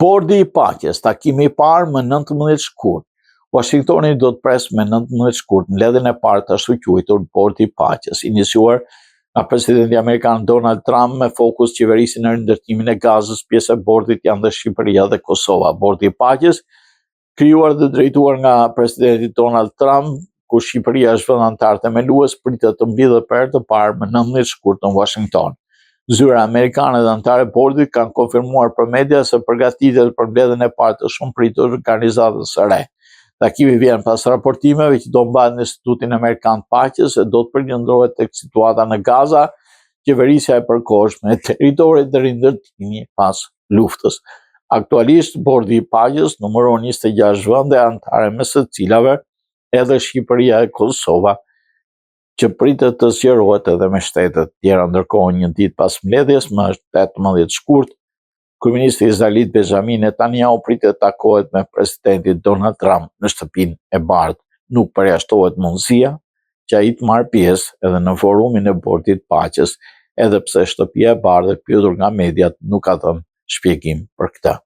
Bordi i paqes, takimi i parë më 19 shkurt. Washingtoni do të presë me 19 shkurt mbledhjen e parë të ashtu quajtur Bordi i paqes, iniciuar nga presidenti amerikan Donald Trump me fokus qeverisin në rindërtimin e Gazës. Pjesë e bordit janë dhe Shqipëria dhe Kosova. Bordi i paqes, krijuar dhe drejtuar nga presidenti Donald Trump, ku Shqipëria është vend antar themelues, pritet të mblidhet për herë të parë më 19 shkurt në Washington. Zyra amerikane dhe antarë e bordit kanë konfirmuar për media se përgatitet për mbledhjen e parë të shumë pritur të organizatës së re. Takimi vjen pas raportimeve që do mbahet në Institutin Amerikan të Paqes e do të përqendrohet tek situata në Gaza, qeverisja e përkohshme e territorit dhe rindërtimi pas luftës. Aktualisht bordi i paqes numëron 26 vende anëtare, mes së cilave edhe Shqipëria e Kosova, që pritet të zgjerohet edhe me shtetet tjera. Ndërkohë, një ditë pas mbledhjes, më 18 shkurt, kryeministri izraelit Benjamin Netanyahu pritet të takohet me presidentin Donald Trump në shtëpinë e bardhë. Nuk përjashtohet mundësia që ai të marrë pjesë edhe në forumin e bordit paqes, edhe pse shtëpia e bardhë, pyetur nga mediat, nuk ka dhënë shpjegim për këtë.